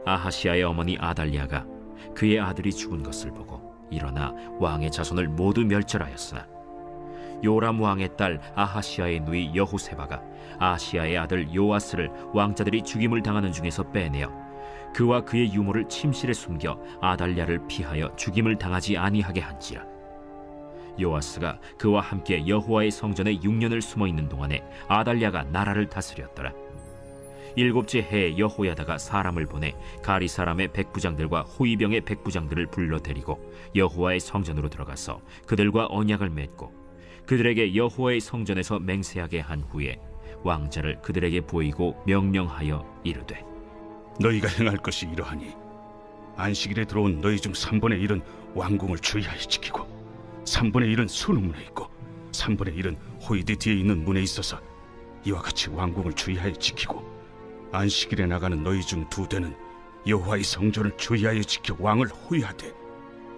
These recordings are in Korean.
아하시아의 어머니 아달랴가 그의 아들이 죽은 것을 보고 일어나 왕의 자손을 모두 멸절하였으나 요람 왕의 딸 아하시아의 누이 여호세바가 아하시아의 아들 요아스를 왕자들이 죽임을 당하는 중에서 빼내어 그와 그의 유모를 침실에 숨겨 아달랴를 피하여 죽임을 당하지 아니하게 한지라. 요아스가 그와 함께 여호와의 성전에 6년을 숨어있는 동안에 아달랴가 나라를 다스렸더라. 7째 해에 여호야다가 사람을 보내 가리 사람의 백부장들과 호위병의 백부장들을 불러 데리고 여호와의 성전으로 들어가서 그들과 언약을 맺고 그들에게 여호와의 성전에서 맹세하게 한 후에 왕자를 그들에게 보이고 명령하여 이르되, 너희가 행할 것이 이러하니 안식일에 들어온 너희 중 3분의 1은 왕궁을 주의하여 지키고 3분의 1은 수능문에 있고 3분의 1은 호위대 뒤에 있는 문에 있어서 이와 같이 왕궁을 주의하여 지키고 안식일에 나가는 너희 중 2대는 여호와의 성전을 주의하여 지켜 왕을 호위하되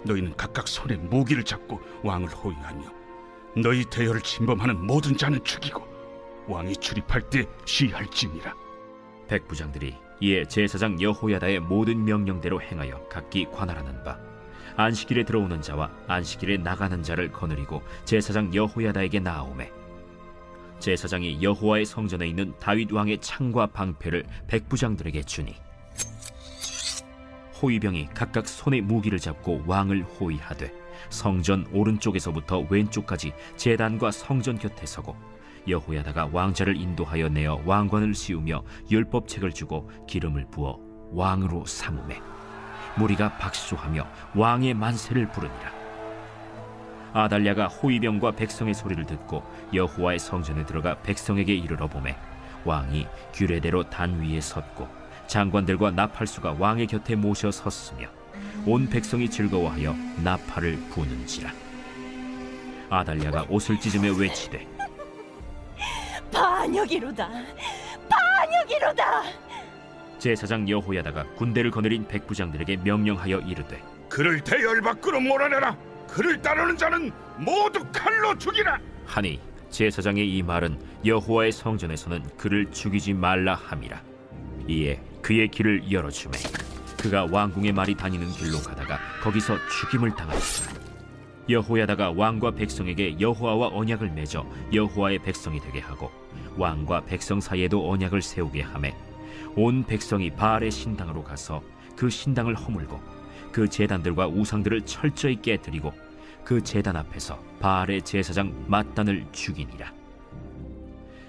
너희는 각각 손에 무기를 잡고 왕을 호위하며 너희 대열을 침범하는 모든 자는 죽이고 왕이 출입할 때 시할지니라. 백부장들이 이에 제사장 여호야다의 모든 명령대로 행하여 각기 관할하는 바 안식일에 들어오는 자와 안식일에 나가는 자를 거느리고 제사장 여호야다에게 나아오매 제사장이 여호와의 성전에 있는 다윗 왕의 창과 방패를 백부장들에게 주니 호위병이 각각 손에 무기를 잡고 왕을 호위하되 성전 오른쪽에서부터 왼쪽까지 제단과 성전 곁에 서고 여호야다가 왕자를 인도하여 내어 왕관을 씌우며 율법책을 주고 기름을 부어 왕으로 삼으매 무리가 박수하며 왕의 만세를 부르니라. 아달랴가 호위병과 백성의 소리를 듣고 여호와의 성전에 들어가 백성에게 이르러 보매 왕이 규례대로 단 위에 섰고 장관들과 나팔수가 왕의 곁에 모셔 섰으며 온 백성이 즐거워하여 나팔을 부는지라. 아달랴가 옷을 찢으며 외치되, 반역이로다, 반역이로다. 제사장 여호야다가 군대를 거느린 백부장들에게 명령하여 이르되, 그를 대열 밖으로 몰아내라. 그를 따르는 자는 모두 칼로 죽이라. 하니 제사장의 이 말은 여호와의 성전에서는 그를 죽이지 말라 함이라. 이에 그의 길을 열어주매 그가 왕궁의 말이 다니는 길로 가다가 거기서 죽임을 당하였더라. 여호야다가 왕과 백성에게 여호와와 언약을 맺어 여호와의 백성이 되게 하고 왕과 백성 사이에도 언약을 세우게 하매 온 백성이 바알의 신당으로 가서 그 신당을 허물고 그 제단들과 우상들을 철저히 깨뜨리고 그 제단 앞에서 바알의 제사장 맏단을 죽이니라.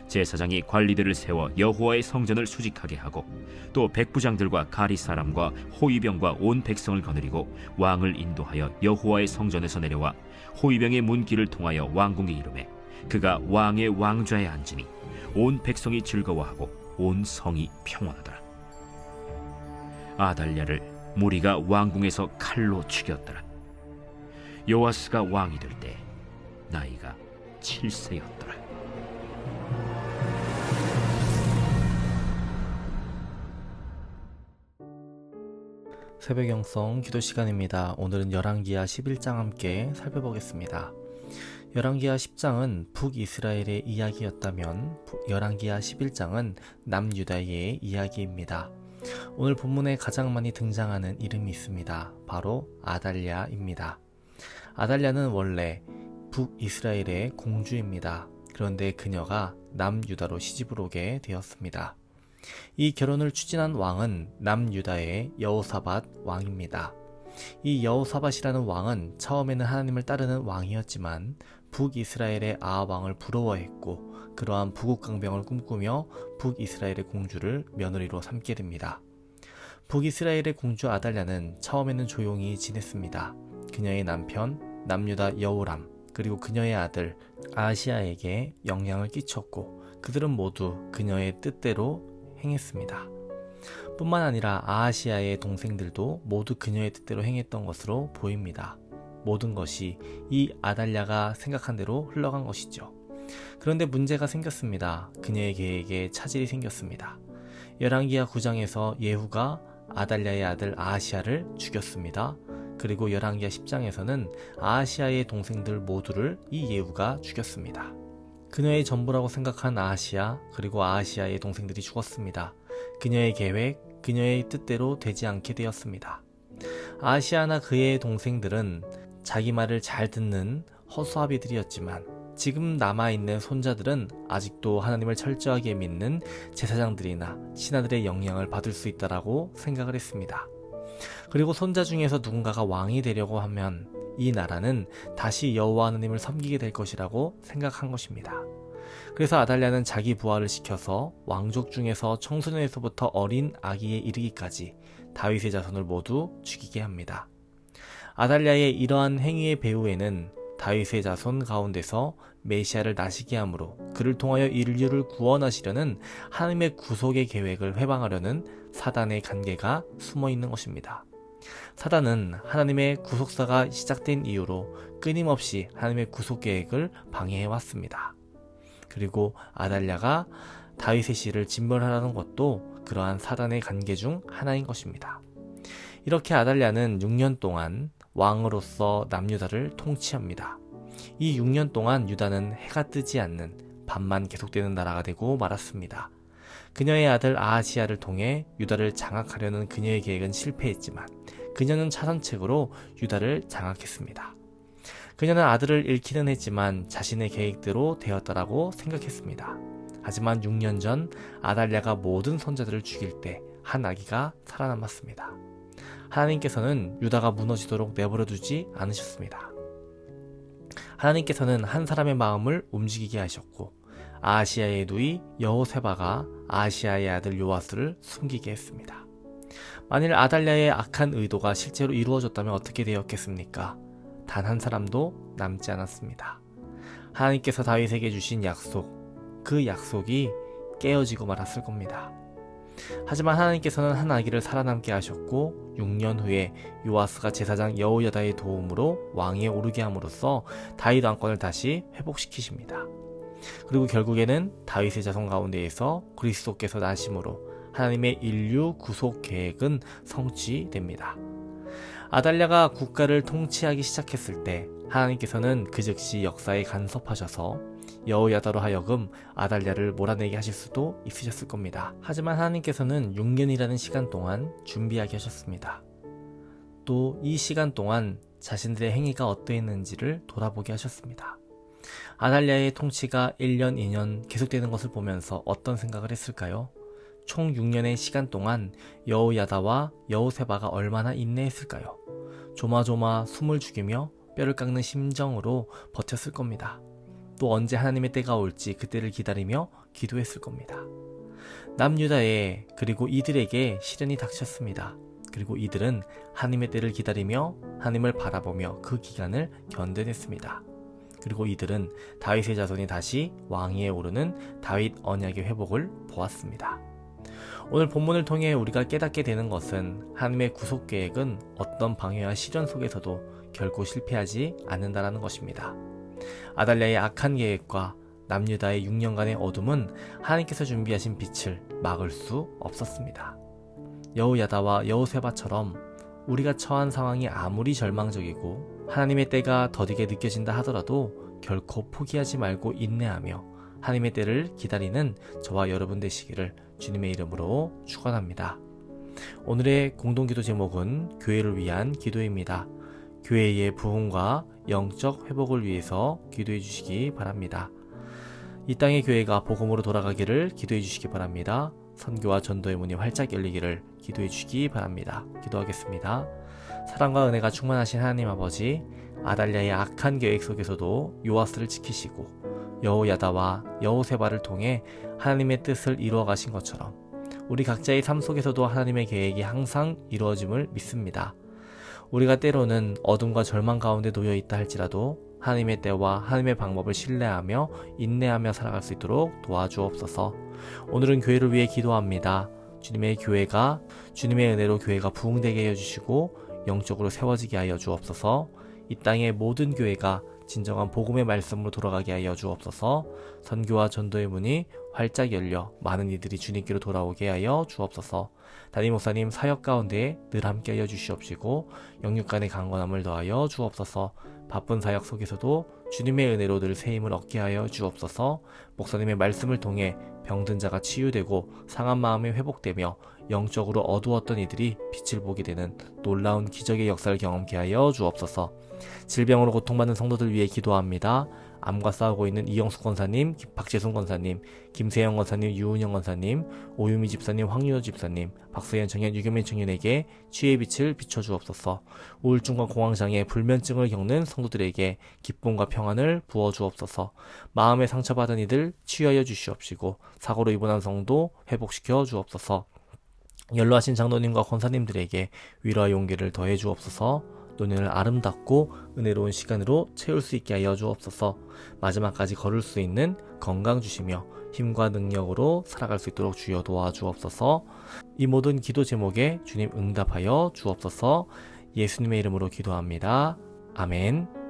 제사장이 관리들을 세워 여호와의 성전을 수직하게 하고 또 백부장들과 가리 사람과 호위병과 온 백성을 거느리고 왕을 인도하여 여호와의 성전에서 내려와 호위병의 문길을 통하여 왕궁에 이르매 그가 왕의 왕좌에 앉으니 온 백성이 즐거워하고 온 성이 평안하더라. 아달랴를 무리가 왕궁에서 칼로 죽였더라. 요아스가 왕이 될 때 나이가 7세였더라. 새벽 영성 기도 시간입니다. 오늘은 열왕기하 11장 함께 살펴보겠습니다. 열왕기하 10장은 북이스라엘의 이야기였다면 열왕기하 11장은 남유다의 이야기입니다. 오늘 본문에 가장 많이 등장하는 이름이 있습니다. 바로 아달랴입니다. 아달랴는 원래 북이스라엘의 공주입니다. 그런데 그녀가 남유다로 시집을 오게 되었습니다. 이 결혼을 추진한 왕은 남유다의 여호사밧 왕입니다. 이 여호사밧이라는 왕은 처음에는 하나님을 따르는 왕이었지만 북이스라엘의 아합 왕을 부러워했고 그러한 부국강병을 꿈꾸며 북이스라엘의 공주를 며느리로 삼게 됩니다. 북이스라엘의 공주 아달랴는 처음에는 조용히 지냈습니다. 그녀의 남편 남유다 여호람 그리고 그녀의 아들 아하시아에게 영향을 끼쳤고 그들은 모두 그녀의 뜻대로 행했습니다. 뿐만 아니라 아하시아의 동생들도 모두 그녀의 뜻대로 행했던 것으로 보입니다. 모든 것이 이 아달랴가 생각한 대로 흘러간 것이죠. 그런데 문제가 생겼습니다. 그녀의 계획에 차질이 생겼습니다. 열왕기하 9장에서 예후가 아달랴의 아들 아하시아를 죽였습니다. 그리고 열왕기하 10장에서는 아하시아의 동생들 모두를 이 예후가 죽였습니다. 그녀의 전부라고 생각한 아하시아 그리고 아하시아의 동생들이 죽었습니다. 그녀의 계획, 그녀의 뜻대로 되지 않게 되었습니다. 아하시아나 그의 동생들은 자기 말을 잘 듣는 허수아비들이었지만 지금 남아있는 손자들은 아직도 하나님을 철저하게 믿는 제사장들이나 신하들의 영향을 받을 수 있다라고 생각을 했습니다. 그리고 손자 중에서 누군가가 왕이 되려고 하면 이 나라는 다시 여호와 하나님을 섬기게 될 것이라고 생각한 것입니다. 그래서 아달랴는 자기 부하를 시켜서 왕족 중에서 청소년에서부터 어린 아기에 이르기까지 다윗의 자손을 모두 죽이게 합니다. 아달랴의 이러한 행위의 배후에는 다윗의 자손 가운데서 메시아를 나시게 함으로 그를 통하여 인류를 구원하시려는 하나님의 구속의 계획을 회방하려는 사단의 관계가 숨어 있는 것입니다. 사단은 하나님의 구속사가 시작된 이후로 끊임없이 하나님의 구속 계획을 방해해 왔습니다. 그리고 아달랴가 다윗의 씨를 진멸하라는 것도 그러한 사단의 관계 중 하나인 것입니다. 이렇게 아달랴는 6년 동안 왕으로서 남유다를 통치합니다. 이 6년 동안 유다는 해가 뜨지 않는 밤만 계속되는 나라가 되고 말았습니다. 그녀의 아들 아하시아를 통해 유다를 장악하려는 그녀의 계획은 실패했지만 그녀는 차선책으로 유다를 장악했습니다. 그녀는 아들을 잃기는 했지만 자신의 계획대로 되었다라고 생각했습니다. 하지만 6년 전 아달랴가 모든 손자들을 죽일 때 한 아기가 살아남았습니다. 하나님께서는 유다가 무너지도록 내버려 두지 않으셨습니다. 하나님께서는 한 사람의 마음을 움직이게 하셨고 아하시아의 누이 여호세바가 아하시아의 아들 요아스를 숨기게 했습니다. 만일 아달랴의 악한 의도가 실제로 이루어졌다면 어떻게 되었겠습니까? 단 한 사람도 남지 않았습니다. 하나님께서 다윗에게 주신 약속, 그 약속이 깨어지고 말았을 겁니다. 하지만 하나님께서는 한 아기를 살아남게 하셨고 6년 후에 요아스가 제사장 여호야다의 도움으로 왕위에 오르게 함으로써 다윗 왕권을 다시 회복시키십니다. 그리고 결국에는 다윗의 자손 가운데에서 그리스도께서 나심으로 하나님의 인류 구속 계획은 성취됩니다. 아달랴가 국가를 통치하기 시작했을 때 하나님께서는 그 즉시 역사에 간섭하셔서 여호야다로 하여금 아달랴를 몰아내게 하실 수도 있으셨을 겁니다. 하지만 하나님께서는 6년이라는 시간 동안 준비하게 하셨습니다. 또 이 시간 동안 자신들의 행위가 어떠했는지를 돌아보게 하셨습니다. 아달랴의 통치가 1년, 2년 계속되는 것을 보면서 어떤 생각을 했을까요? 총 6년의 시간 동안 여호야다와 여호세바가 얼마나 인내했을까요? 조마조마 숨을 죽이며 뼈를 깎는 심정으로 버텼을 겁니다. 또 언제 하나님의 때가 올지 그때를 기다리며 기도했을 겁니다. 남유다에 그리고 이들에게 시련이 닥쳤습니다. 그리고 이들은 하나님의 때를 기다리며 하나님을 바라보며 그 기간을 견뎌냈습니다. 그리고 이들은 다윗의 자손이 다시 왕위에 오르는 다윗 언약의 회복을 보았습니다. 오늘 본문을 통해 우리가 깨닫게 되는 것은 하나님의 구속 계획은 어떤 방해와 시련 속에서도 결코 실패하지 않는다라는 것입니다. 아달랴의 악한 계획과 남유다의 6년간의 어둠은 하나님께서 준비하신 빛을 막을 수 없었습니다. 여호야다와 여호세바처럼 우리가 처한 상황이 아무리 절망적이고 하나님의 때가 더디게 느껴진다 하더라도 결코 포기하지 말고 인내하며 하나님의 때를 기다리는 저와 여러분 되시기를 주님의 이름으로 축원합니다. 오늘의 공동기도 제목은 교회를 위한 기도입니다. 교회의 부흥과 영적 회복을 위해서 기도해 주시기 바랍니다. 이 땅의 교회가 복음으로 돌아가기를 기도해 주시기 바랍니다. 선교와 전도의 문이 활짝 열리기를 기도해 주시기 바랍니다. 기도하겠습니다. 사랑과 은혜가 충만하신 하나님 아버지, 아달랴의 악한 계획 속에서도 요아스를 지키시고 여호야다와 여호세바를 통해 하나님의 뜻을 이루어 가신 것처럼 우리 각자의 삶 속에서도 하나님의 계획이 항상 이루어짐을 믿습니다. 우리가 때로는 어둠과 절망 가운데 놓여 있다 할지라도 하나님의 때와 하나님의 방법을 신뢰하며 인내하며 살아갈 수 있도록 도와주옵소서. 오늘은 교회를 위해 기도합니다. 주님의 교회가 주님의 은혜로 교회가 부흥되게 해주시고 영적으로 세워지게 하여 주옵소서. 이 땅의 모든 교회가 진정한 복음의 말씀으로 돌아가게 하여 주옵소서. 선교와 전도의 문이 활짝 열려 많은 이들이 주님께로 돌아오게 하여 주옵소서. 담임 목사님 사역 가운데 늘 함께 하여 주시옵시고 영육간의 강건함을 더하여 주옵소서. 바쁜 사역 속에서도 주님의 은혜로 늘 새 힘을 얻게 하여 주옵소서. 목사님의 말씀을 통해 병든 자가 치유되고 상한 마음이 회복되며 영적으로 어두웠던 이들이 빛을 보게 되는 놀라운 기적의 역사를 경험케 하여 주옵소서. 질병으로 고통받는 성도들 위해 기도합니다. 암과 싸우고 있는 이영숙 권사님, 박재순 권사님, 김세영 권사님, 유은영 권사님, 오유미 집사님, 황윤호 집사님, 박서연 청년, 유겸민 청년에게 치유의 빛을 비춰주옵소서. 우울증과 공황장애, 불면증을 겪는 성도들에게 기쁨과 평안을 부어주옵소서. 마음에 상처받은 이들 치유하여 주시옵시고 사고로 입원한 성도 회복시켜 주옵소서. 연로하신 장로님과 권사님들에게 위로와 용기를 더해 주옵소서. 노년을 아름답고 은혜로운 시간으로 채울 수 있게 하여 주옵소서. 마지막까지 걸을 수 있는 건강 주시며 힘과 능력으로 살아갈 수 있도록 주여 도와주옵소서. 이 모든 기도 제목에 주님 응답하여 주옵소서. 예수님의 이름으로 기도합니다. 아멘.